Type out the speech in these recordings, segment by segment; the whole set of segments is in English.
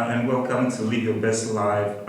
and welcome to Live Your Best Life,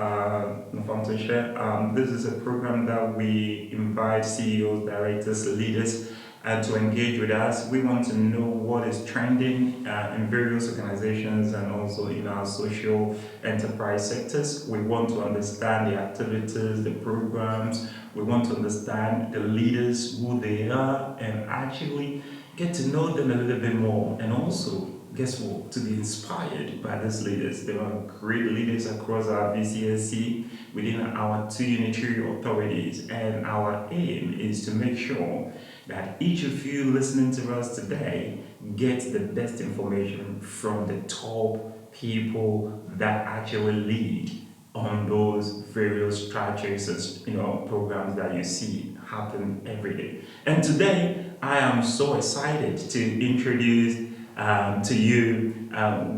This is a program that we invite CEOs, directors, leaders to engage with us. We want to know what is trending in various organizations and also in our social enterprise sectors. We want to understand the activities, the programs. We want to understand the leaders, who they are, and actually get to know them a little bit more. And also, guess what? To be inspired by these leaders. There are great leaders across our VCSC within our two unitary authorities, and our aim is to make sure that each of you listening to us today gets the best information from the top people that actually lead on those various strategies and programs that you see happen every day. And today, I am so excited to introduce to you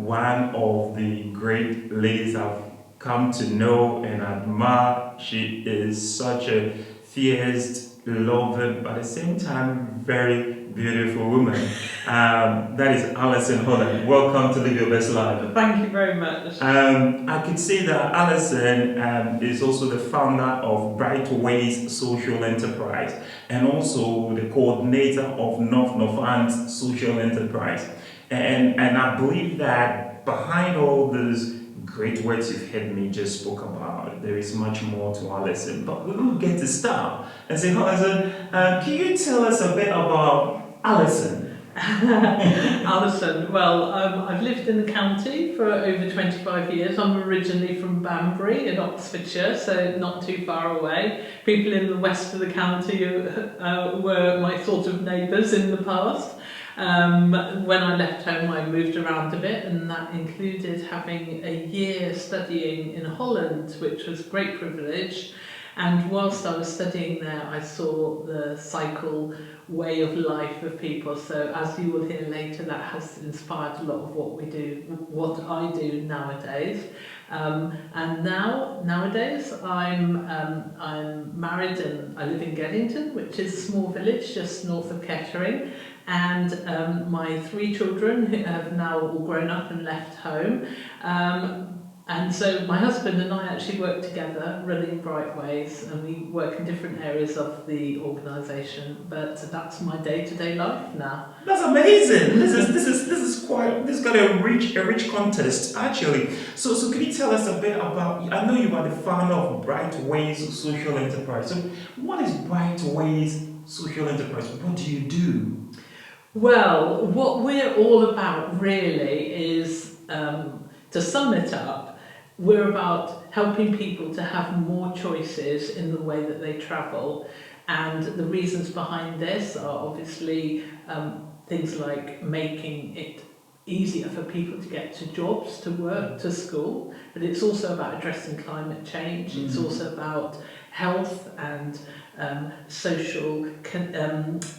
one of the great ladies I've come to know and admire. She is such a fierce, loving, but at the same time very beautiful woman. That is Alison Holland. Welcome to Live Your Best Life. Thank you very much. I could say that Alison is also the founder of Brightways social enterprise and also the coordinator of North Northant's social enterprise. And I believe that behind all those great words you've heard me just spoke about, there is much more to Alison. But we will get to start and say, Alison, can you tell us a bit about Alison? Alison, well, I've lived in the county for over 25 years. I'm originally from Banbury in Oxfordshire, so not too far away. People in the west of the county were my sort of neighbours in the past. When I left home, I moved around a bit, and that included having a year studying in Holland, which was a great privilege. And whilst I was studying there, I saw the cycle way of life of people. So as you will hear later, that has inspired a lot of what I do nowadays. And nowadays, I'm married and I live in Geddington, which is a small village just north of Kettering. And my three children who have now all grown up and left home. And so my husband and I actually work together running Brightways, and we work in different areas of the organisation. But that's my day-to-day life now. That's amazing. This is got a rich context actually. So can you tell us a bit about? I know you are the founder of Brightways Social Enterprise. So what is Brightways Social Enterprise? What do you do? Well, what we're all about really is, to sum it up, we're about helping people to have more choices in the way that they travel. And the reasons behind this are obviously things like making it easier for people to get to jobs, to work, to school, but it's also about addressing climate change. It's also about health and social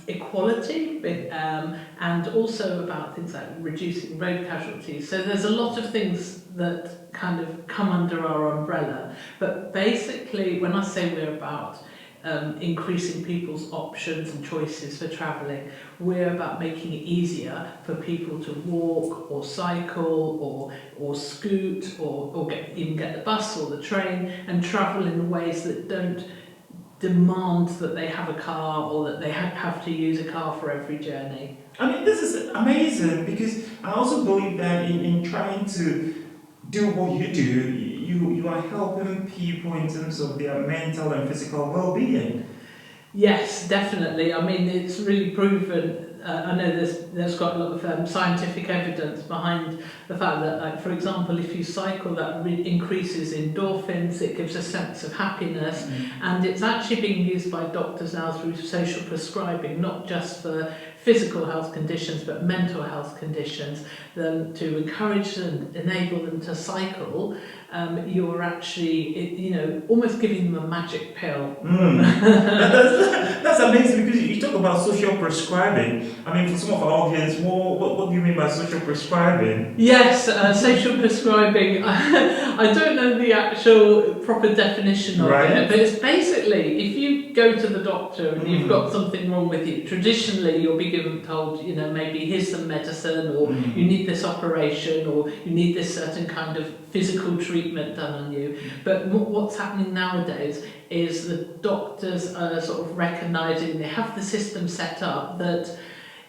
equality, and also about things like reducing road casualties. So there's a lot of things that kind of come under our umbrella. But basically, when I say we're about increasing people's options and choices for travelling, we're about making it easier for people to walk or cycle or scoot or even get the bus or the train and travel in ways that don't demand that they have a car or that they have to use a car for every journey. I mean, this is amazing because I also believe that in trying to do what you do, you are helping people in terms of their mental and physical well-being. Yes, definitely. I mean, it's really proven. I know there's quite a lot of scientific evidence behind the fact that, like, for example, if you cycle, that increases endorphins, it gives a sense of happiness, and it's actually being used by doctors now through social prescribing, not just for physical health conditions but mental health conditions, to encourage and enable them to cycle. You're actually, almost giving them a magic pill. That's amazing because you talk about social prescribing. I mean, for some of our audience, what do you mean by social prescribing? Yes, social prescribing. I don't know the actual proper definition of it, but it's basically if you go to the doctor and you've got something wrong with you, traditionally you'll be be told, you know, maybe here's some medicine, or you need this operation, or you need this certain kind of physical treatment done on you. But what's happening nowadays is the doctors are sort of recognising, they have the system set up that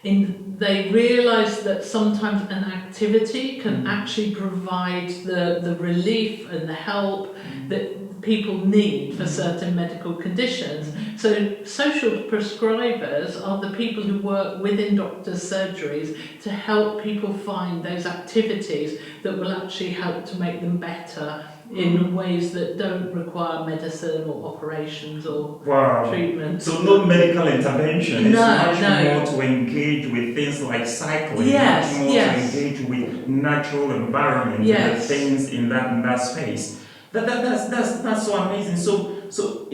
they realise that sometimes an activity can actually provide the relief and the help that people need for certain medical conditions. So social prescribers are the people who work within doctors' surgeries to help people find those activities that will actually help to make them better in ways that don't require medicine or operations or treatment. So no medical intervention. It's much no. more to engage with things like cycling. Yes, much more yes. to engage with natural environment Yes. and the things in that space. That's so amazing. So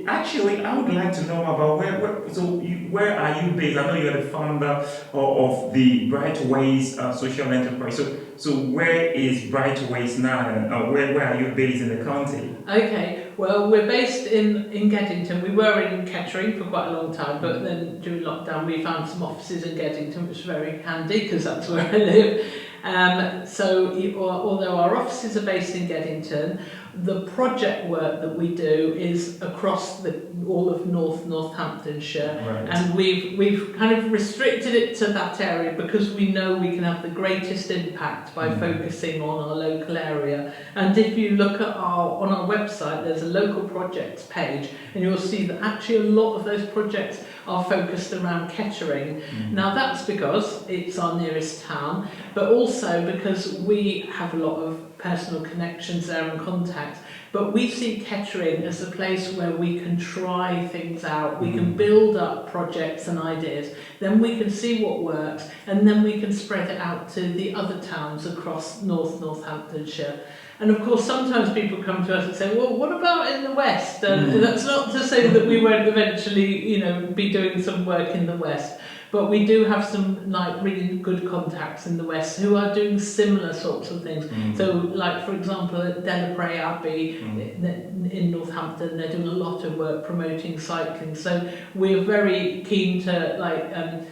actually, I would like to know about where are you based? I know you're the founder of the Brightways social enterprise. So where is Brightways now? And where are you based in the county? Okay, well, we're based in Geddington. We were in Kettering for quite a long time, but then during lockdown we found some offices in Geddington, which was very handy because that's where I live. Although our offices are based in Geddington, the project work that we do is across all of Northamptonshire, Right. and we've kind of restricted it to that area because we know we can have the greatest impact by focusing on our local area. And if you look at on our website, there's a local projects page, and you'll see that actually a lot of those projects are focused around Kettering. Now that's because it's our nearest town, but also because we have a lot of personal connections there and contacts. But we see Kettering as a place where we can try things out, we can build up projects and ideas, then we can see what works, and then we can spread it out to the other towns across Northamptonshire. And of course, sometimes people come to us and say, well, what about in the West? And that's not to say that we won't eventually, be doing some work in the West. But we do have some really good contacts in the West who are doing similar sorts of things. So, for example, at Delapray Abbey in Northampton, they're doing a lot of work promoting cycling. So we're very keen to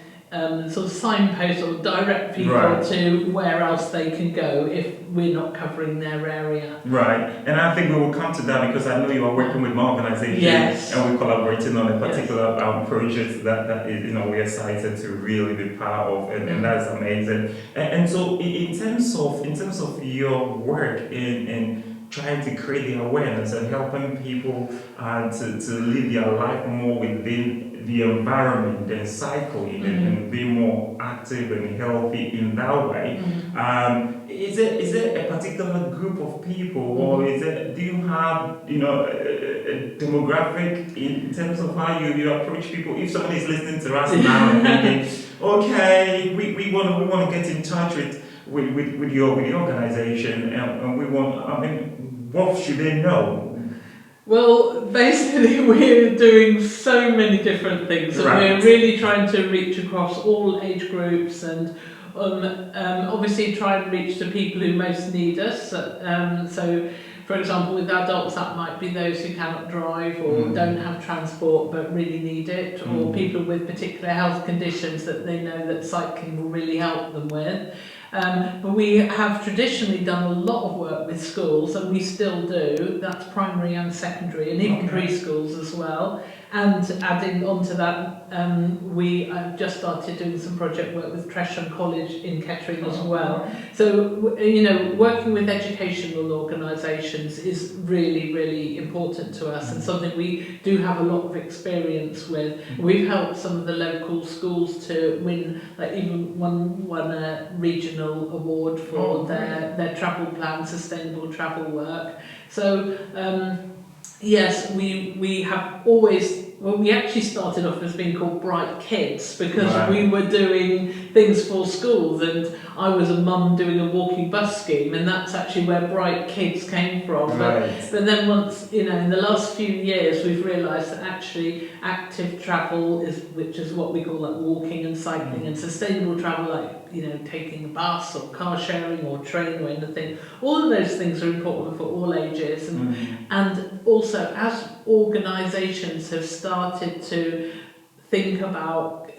sort of signpost or direct people to where else they can go if we're not covering their area. Right, and I think we will come to that because I know you are working with my organization, and we're collaborating on a particular project that is, we're excited to really be part of, and that's amazing. And so, in terms of your work in trying to create the awareness and helping people to live their life more within the environment and cycling and be more active and healthy in that way. Is there a particular group of people, or do you have a demographic in terms of how you approach people? If somebody is listening to us now and thinking, okay, we want to get in touch with your organization, and what should they know? Well, basically we're doing so many different things, and we're really trying to reach across all age groups, and obviously try and reach the people who most need us. So, for example, with adults, that might be those who cannot drive or don't have transport but really need it, or people with particular health conditions that they know that cycling will really help them with. But we have traditionally done a lot of work with schools, and we still do. That's primary and secondary, and even preschools as well. And adding on to that, we have just started doing some project work with Tresham College in Kettering as well. So, working with educational organisations is really, really important to us, and something we do have a lot of experience with. We've helped some of the local schools to win, even won a regional award for their travel plan, sustainable travel work. So, yes, we have always. Well, we actually started off as being called Bright Kids because we were doing things for schools, and I was a mum doing a walking bus scheme, and that's actually where Bright Kids came from. But then once, in the last few years, we've realised that actually active travel which is what we call walking and cycling, and sustainable travel, taking a bus or car sharing or train or anything. All of those things are important for all ages, and also as organisations have started to think about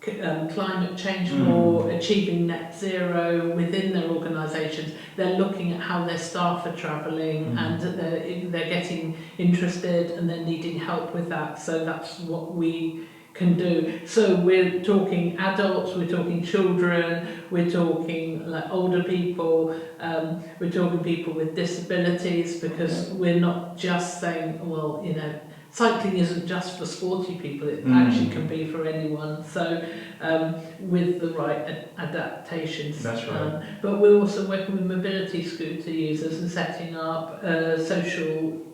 climate change more, achieving net zero within their organisations. They're looking at how their staff are travelling and they're getting interested and they're needing help with that. So that's what we can do. So we're talking adults, we're talking children, we're talking like older people, we're talking people with disabilities, because we're not just saying, well, you know, cycling isn't just for sporty people, it actually can be for anyone. So with the right adaptations. That's right. But we're also working with mobility scooter users and setting up social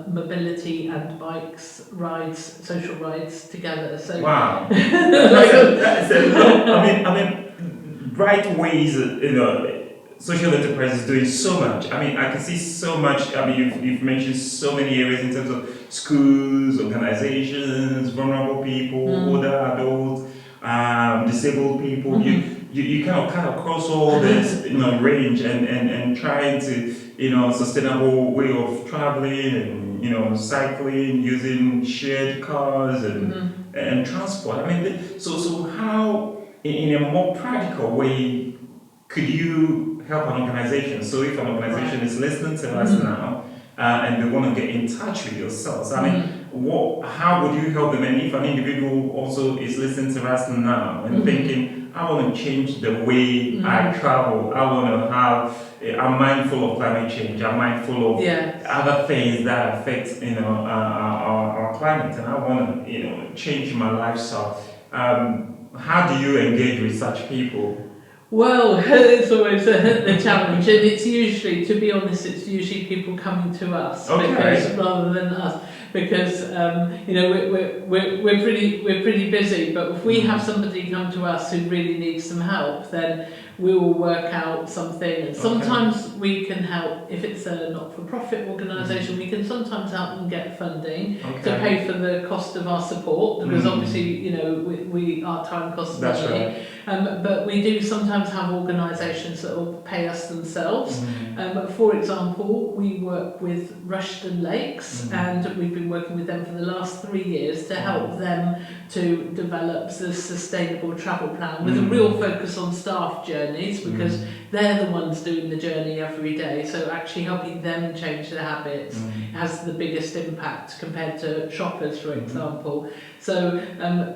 mobility and bikes rides, social rides together. So wow, that's a lot. I mean, Brightways, you know, social enterprise is doing so much. I mean, I can see so much. I mean, you've mentioned so many areas in terms of schools, organizations, vulnerable people, older adults, disabled people. You kind of cross all this, you know, range and trying to, you know, sustainable way of traveling and, you know, cycling, using shared cars and transport. I mean, so how, in a more practical way, could you help an organization? So if an organization is listening to us now and they want to get in touch with yourselves, I mean, how would you help them? And if an individual also is listening to us now and thinking, I want to change the way I travel, I want to have, I'm mindful of climate change, I'm mindful of other things that affect, you know, our climate, and I want to, you know, change my lifestyle. How do you engage with such people? Well, it's always a challenge, and it's usually, to be honest, it's usually people coming to us because, rather than us, because you know, we're pretty busy. But if we have somebody come to us who really needs some help, then we will work out something. And sometimes we can help. If it's a not-for-profit organisation, we can sometimes help them get funding to pay for the cost of our support, because obviously, you know, we our time costs money. That's right. But we do sometimes have organisations that will pay us themselves. For example, we work with Rushden Lakes, and we've been working with them for the last 3 years to help them to develop the sustainable travel plan with a real focus on staff journeys, because they're the ones doing the journey every day. So actually helping them change their habits has the biggest impact compared to shoppers, for example. So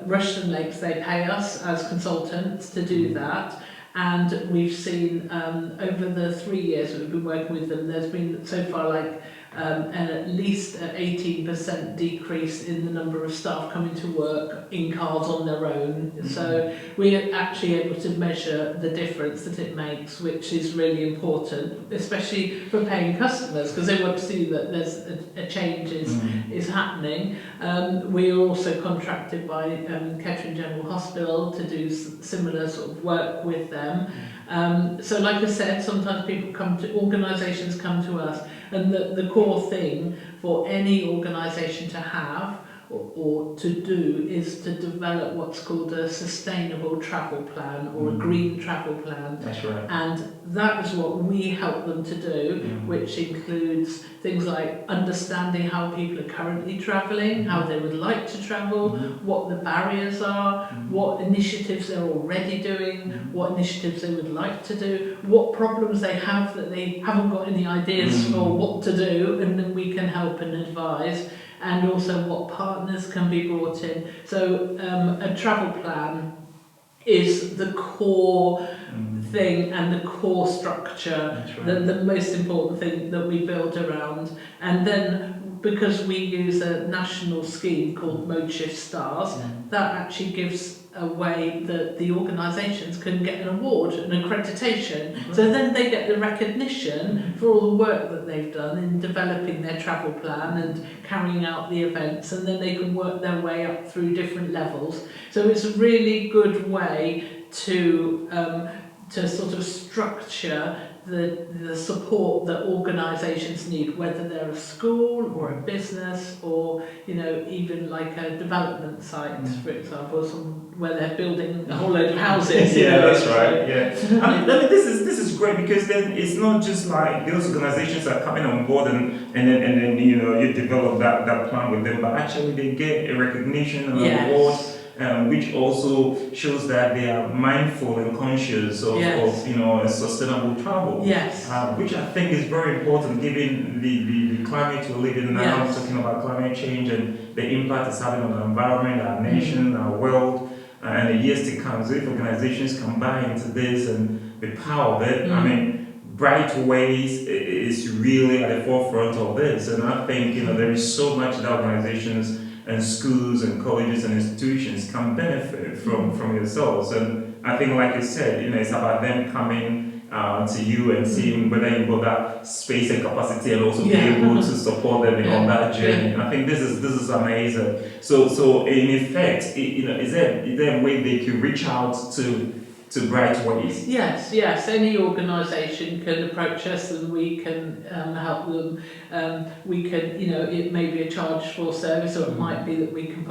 Rushden Lakes, they pay us as consultants to do that. And we've seen over the 3 years that we've been working with them, there's been so far like at least an 18% decrease in the number of staff coming to work in cars on their own. So we're actually able to measure the difference that it makes, which is really important, especially for paying customers, because they want to see that there's a change is happening. We are also contracted by Kettering General Hospital to do similar sort of work with them. So like I said, sometimes organisations come to us, and the core thing for any organisation to have or to do is to develop what's called a sustainable travel plan or a green travel plan. That's right. And that is what we help them to do, which includes things like understanding how people are currently travelling, how they would like to travel, what the barriers are, what initiatives they're already doing, what initiatives they would like to do, what problems they have that they haven't got any ideas for what to do, and then we can help and advise. And also what partners can be brought in. So a travel plan is the core thing and the core structure, the most important thing that we build around. And then because we use a national scheme called Mode Shift Stars, that actually gives a way that the organisations can get an award, an accreditation. So then they get the recognition for all the work that they've done in developing their travel plan and carrying out the events, and then they can work their way up through different levels. So it's a really good way to sort of structure the support that organisations need, whether they're a school or a business or, you know, even like a development site, for example, where they're building a whole load of houses. That's right. Yeah, I mean, this is great, because then it's not just like those organisations are coming on board and then you know, you develop that plan with them, but actually they get a recognition and an award. which also shows that they are mindful and conscious of a sustainable travel. Yes. Which I think is very important given the climate we're living in now. Yes. Talking about climate change and the impact it's having on our environment, our nation, our world, and the years to come. So if organizations can buy into this and be part of it, I mean, Brightways is really at the forefront of this, and I think there is so much that organizations and schools and colleges and institutions can benefit from yourselves. And I think, like you said, it's about them coming to you and seeing whether you've got that space and capacity, and also be able to support them on that journey. And I think this is amazing. So in effect, is there a way they can reach out to Brightways? Yes. Any organisation can approach us, and we can help them. We can, it may be a charge for service, or it might be that we can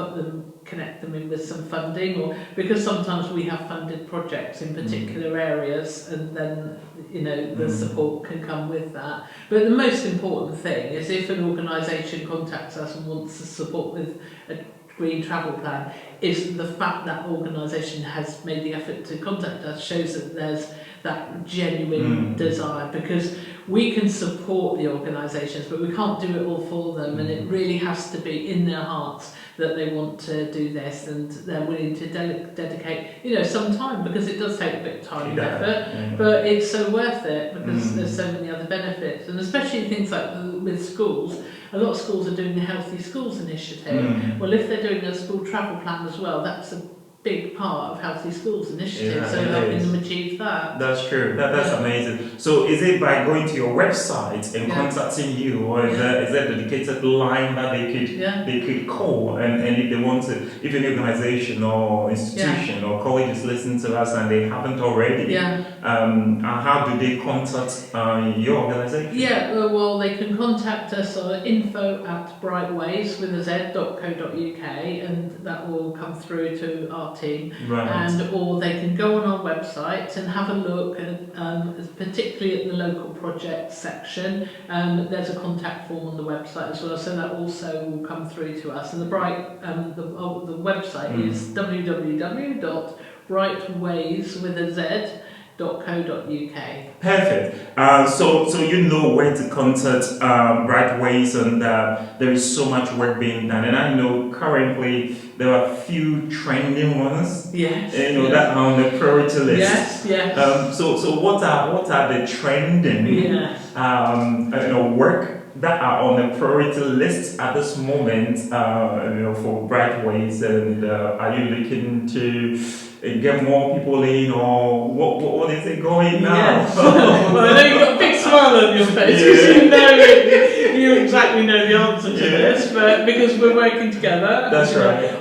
connect them in with some funding, or because sometimes we have funded projects in particular areas, and then the support can come with that. But the most important thing is, if an organisation contacts us and wants to support with a green travel plan, is the fact that organisation has made the effort to contact us shows that there's that genuine desire, because we can support the organisations, but we can't do it all for them, and it really has to be in their hearts that they want to do this, and they're willing to dedicate some time, because it does take a bit of time and effort, but it's so worth it, because there's so many other benefits, and especially things like with schools. A lot of schools are doing the Healthy Schools initiative. Well, if they're doing a school travel plan as well, that's a big part of Healthy Schools initiative, so helping them achieve that. That's true. That's amazing. So is it by going to your website and contacting you, or is there a dedicated line that they could call, and if they want to, if an organisation or institution or college is listening to us and they haven't already, how do they contact your organisation? Well, they can contact us on info@brightways with a z.co.uk, and that will come through to our team, or they can go on our website and have a look at, particularly at the local projects section. There's a contact form on the website as well, so that also will come through to us. And the website is www.brightways with a z.co.uk. Perfect. So you know where to contact Brightways, and there is so much work being done. And I know currently there are a few trending ones. That are on the priority list. So what are the trending work that are on the priority list at this moment for Brightways, and are you looking to get more people in, or what is it going now? Well, I know you've got a big smile on your face, because you exactly know the answer to this, but because we're working together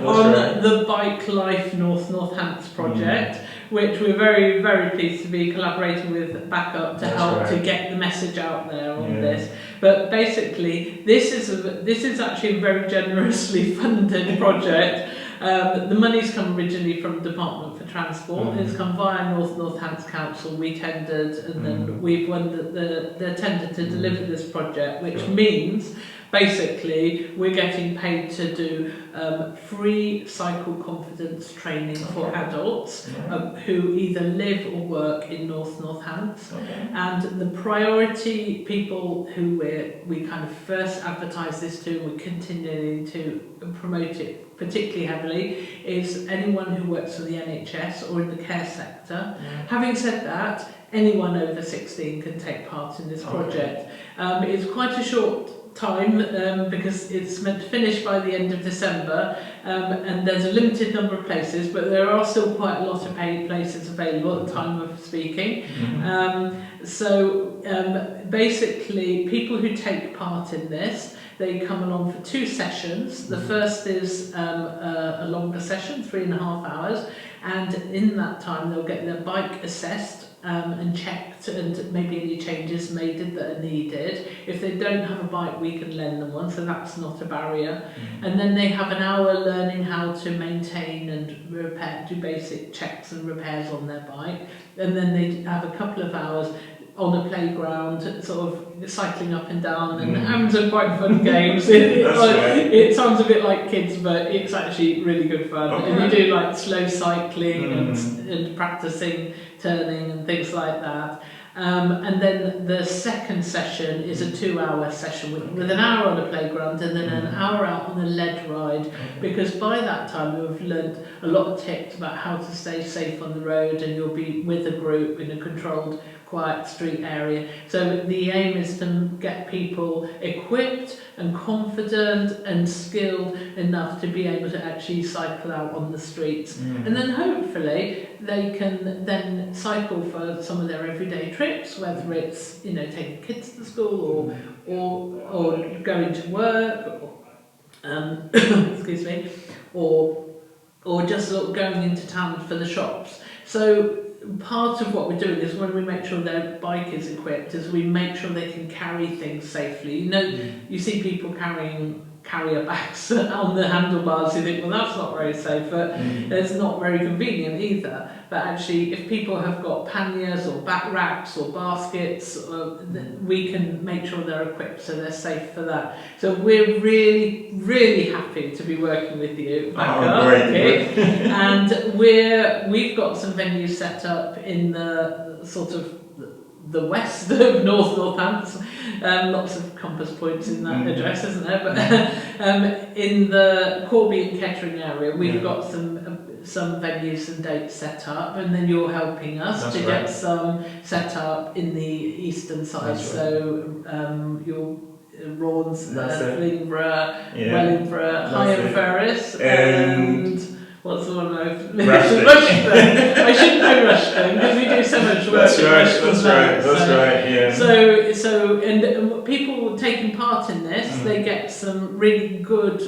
on the Bike Life Northants project, which we're very, very pleased to be collaborating with Backup to help to get the message out there on this. But basically, this is actually a very generously funded project. The money's come originally from the Department for Transport. It's come via Northants Council. We tendered, and then we've won the tender to deliver this project, which means basically we're getting paid to do free cycle confidence training for adults who either live or work in Northants. And the priority people who we kind of first advertise this to, and we're continuing to promote it particularly heavily, is anyone who works for the NHS or in the care sector. Having said that, anyone over 16 can take part in this project. It's quite a short time because it's meant to finish by the end of December, and there's a limited number of places, but there are still quite a lot of paid places available at the time of speaking. Basically, people who take part in this, they come along for 2 sessions. The first is a longer session, 3.5 hours, and in that time they'll get their bike assessed and checked, and maybe any changes made that are needed. If they don't have a bike, we can lend them one, so that's not a barrier. And then they have an hour learning how to maintain and repair, do basic checks and repairs on their bike. And then they have a couple of hours on a playground, sort of cycling up and down and having some quite fun games. It sounds a bit like kids, but it's actually really good fun. Okay. And you do like slow cycling and practicing turning and things like that. And then the second session is a 2-hour session with an hour on a playground and then an hour out on a lead ride, because by that time we've learned a lot of tips about how to stay safe on the road, and you'll be with a group in a controlled, quiet street area. So the aim is to get people equipped and confident and skilled enough to be able to actually cycle out on the streets. And then hopefully they can then cycle for some of their everyday trips, whether it's, you know, taking kids to school or going to work, or, excuse me, or just sort of going into town for the shops. So part of what we're doing is, when we make sure their bike is equipped, is we make sure they can carry things safely. You know, you see people carrying carrier bags on the handlebars, you think, well, that's not very safe, but it's not very convenient either. But actually, if people have got panniers or back racks or baskets, we can make sure they're equipped so they're safe for that. So we're really, really happy to be working with you. Great. And we've got some venues set up in the sort of the west of Northampton. Lots of compass points in that address, isn't there? But in the Corby and Kettering area, we've got some venues and dates set up, and then you're helping us to get some set up in the eastern side. So you're Rawns, Flingburgh, Wellingborough, Higham Ferris, and what's the one I've Rushden. I shouldn't know Rushden because we do so much work. That's right. Yeah. So and people taking part in this, they get some really good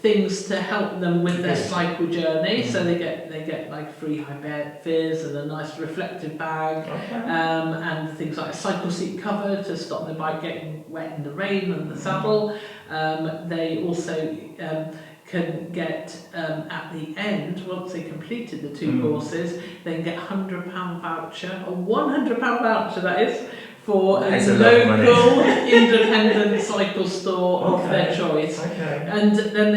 things to help them with their cycle journey. So they get like free high vis and a nice reflective bag, and things like a cycle seat cover to stop their bike getting wet in the rain and the saddle. They also can get at the end, once they completed the 2 courses, they can get £100 voucher, or £100 voucher that is, for a local independent cycle store of their choice. And then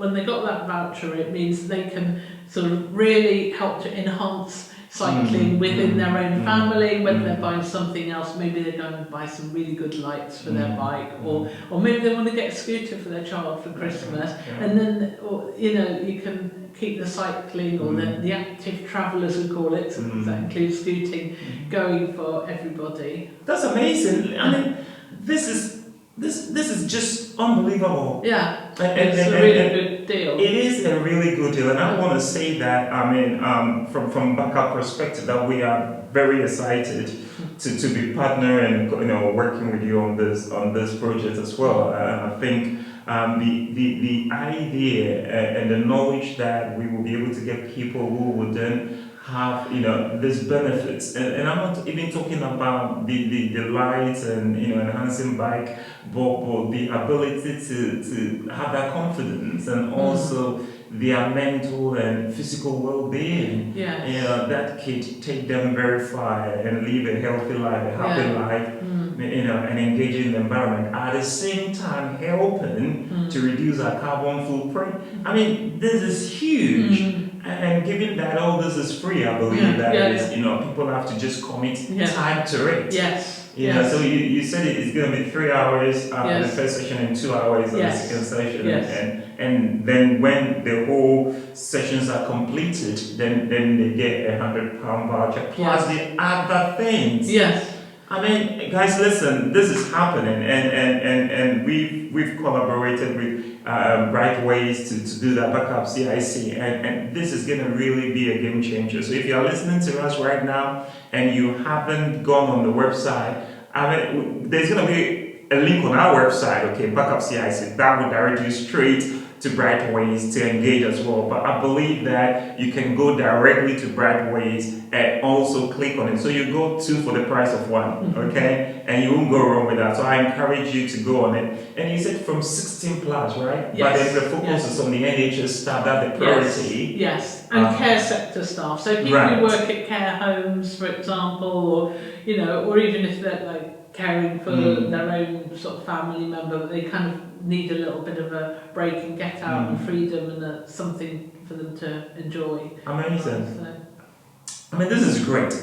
when they got that voucher, it means they can sort of really help to enhance cycling within their own family, whether they're buying something else, maybe they're going to buy some really good lights for their bike, or maybe they want to get a scooter for their child for Christmas, and then, you know, you can keep the cycling or the active travel, as we call it, so that includes scooting, going for everybody. That's amazing. I mean, this is just unbelievable. Yeah, it's a really good deal. It is a really good deal, and I want to say that, I mean, from backup perspective, that we are very excited to be partner and, you know, working with you on this project as well. I think the idea and the knowledge that we will be able to get people who would then have, you know, these benefits, and I'm not even talking about the lights and, you know, enhancing bike, but the ability to have that confidence, and also their mental and physical well-being. Yes. You know, that can take them very far and live a healthy life, a happy life, you know, and engage in the environment, at the same time helping to reduce our carbon footprint. I mean, this is huge. And given that all this is free, I believe that is, you know, people have to just commit time to it. Yes. You know, so you said it's going to be 3 hours on the first session and 2 hours on the second session. And then when the whole sessions are completed, then they get £100 voucher plus the other things. Yes. I mean, guys, listen, this is happening, and we've collaborated with Brightways to do that backup CIC, and this is going to really be a game changer. So if you're listening to us right now and you haven't gone on the website, I mean, there's going to be a link on our website, okay, backup CIC, that will direct you straight to Brightways to engage as well. But I believe that you can go directly to Brightways and also click on it. So you go 2 for the price of 1, okay? And you won't go wrong with that. So I encourage you to go on it. And you said from 16 plus, right? Yes. But then the focus is on the NHS staff, that's the priority. Yes. And care sector staff. So people who work at care homes, for example, or even if they're like caring for their own sort of family member, but they kind of need a little bit of a break and get out and freedom and something for them to enjoy. Amazing. I mean, this is great.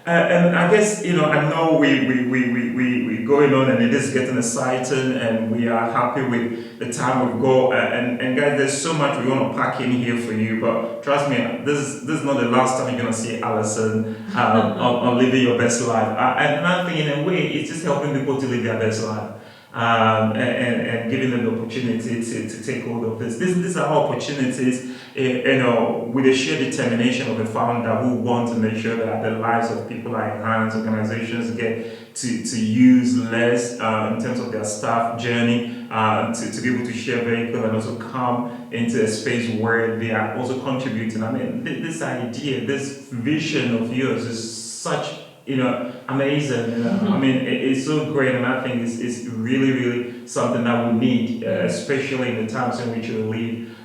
And I guess, I know we going on and it is getting exciting and we are happy with the time we've got. And guys, there's so much we want to pack in here for you, but trust me, this is not the last time you're going to see Alison on Living Your Best Life. And another thing, in a way, it's just helping people to live their best life. And giving them the opportunity to take hold of this. These are opportunities, with a sheer determination of the founder who want to make sure that the lives of people are enhanced, organizations get to use less in terms of their staff journey, to be able to share vehicle and also come into a space where they are also contributing. I mean, this idea, this vision of yours is such amazing. I mean, it's so great, and I think it's really, really something that we need, especially in the times in which we live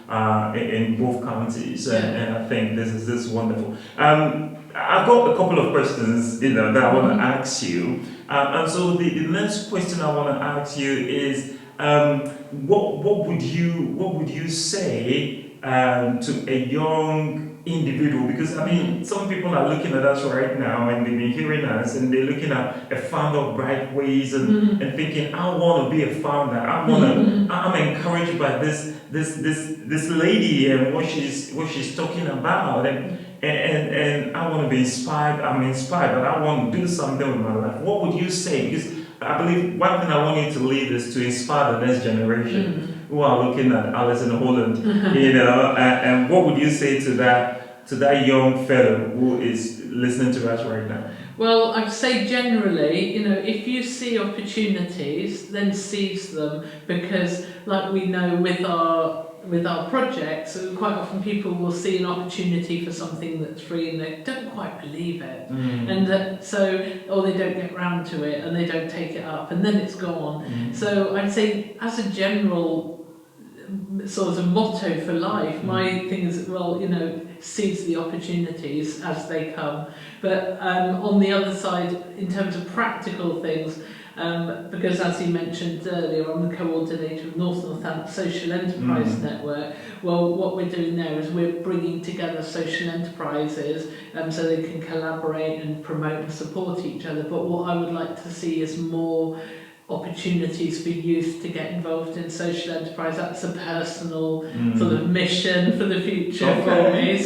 in both counties. And I think this is wonderful. I've got a couple of questions, that I want to ask you. And so the next question I want to ask you is, what would you say to a young individual? Because I mean, some people are looking at us right now and they've been hearing us and they're looking at a founder of Brightways and thinking, I want to be a founder. I'm encouraged by this lady and what she's talking about, and I want to be inspired. I'm inspired, but I want to do something with my life. What would you say? Because I believe one thing I want you to lead is to inspire the next generation who are looking at Alison Holland, and what would you say to that young fellow who is listening to us right now? Well, I'd say generally, if you see opportunities, then seize them, because like we know with our projects, quite often people will see an opportunity for something that's free and they don't quite believe it, and or they don't get round to it and they don't take it up and then it's gone. So I'd say, as a general sort of motto for life, my thing is, seize the opportunities as they come. But on the other side, in terms of practical things, because as you mentioned earlier, I'm the coordinator of Northampton Social Enterprise Network. Well, what we're doing there is we're bringing together social enterprises so they can collaborate and promote and support each other. But what I would like to see is more opportunities for youth to get involved in social enterprise. That's a personal sort of mission for the future for me.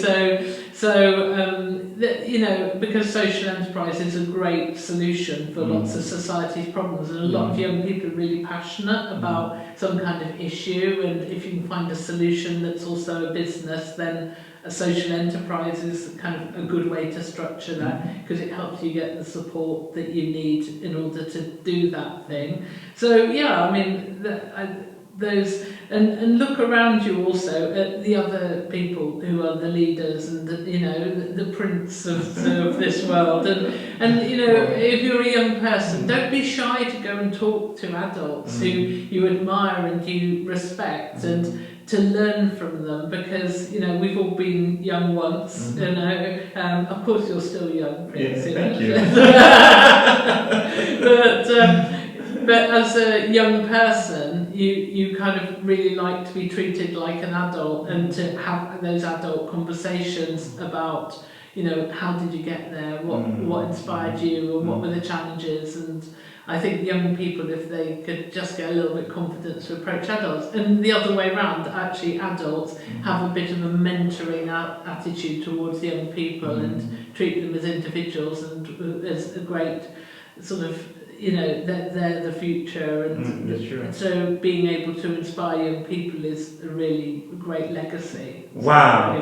Because social enterprise is a great solution for lots of society's problems, and a lot of young people are really passionate about some kind of issue, and if you can find a solution that's also a business, then a social enterprise is kind of a good way to structure that, because it helps you get the support that you need in order to do that thing. So I mean, those and look around you also at the other people who are the leaders and the prince of this world, and if you're a young person, don't be shy to go and talk to adults who you admire and you respect, and to learn from them, because we've all been young once. Of course you're still young, Prince. Thank you. But as a young person, you kind of really like to be treated like an adult, and to have those adult conversations about how did you get there, what inspired you, and what were the challenges. And I think young people, if they could just get a little bit confidence to approach adults, and the other way around, actually adults have a bit of a mentoring attitude towards young people and treat them as individuals and as a great sort of, they're the future, and so being able to inspire young people is a really great legacy. Wow.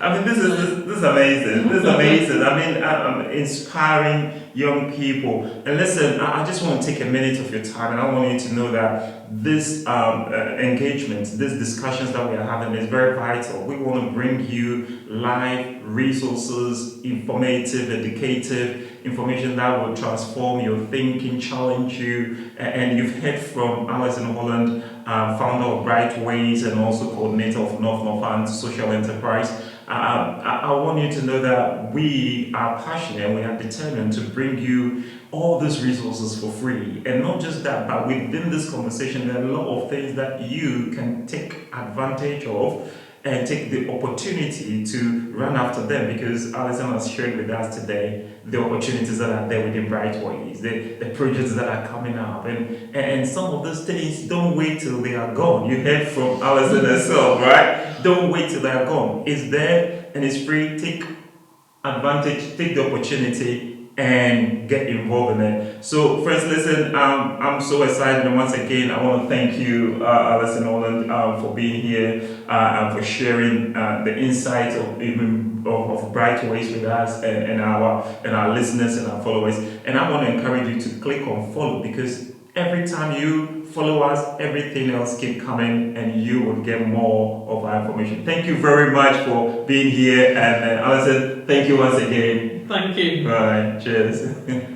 I mean, this is amazing. This is amazing. I mean, I'm inspiring young people. And listen, I just want to take a minute of your time, and I want you to know that this engagement, these discussions that we are having is very vital. We want to bring you live resources, informative, educative information that will transform your thinking, challenge you. And you've heard from Alison Holland, founder of Brightways and also coordinator of Northampton Social Enterprise. I want you to know that we are passionate, we are determined to bring you all these resources for free. And not just that, but within this conversation, there are a lot of things that you can take advantage of and take the opportunity to run after them, because Alison has shared with us today the opportunities that are there within Brightways, the projects that are coming up, and some of those things, don't wait till they are gone. You heard from Alison herself, right? Don't wait till they are gone. It's there and it's free. Take advantage, take the opportunity, and get involved in it. So, friends, listen, I'm so excited, and once again, I want to thank you, Alison Holland, for being here and for sharing the insights of Brightways with us and our listeners and our followers. And I want to encourage you to click on follow, because every time you follow us, everything else keep coming, and you will get more of our information. Thank you very much for being here, and Alison, thank you once again. Thank you. Bye. Cheers.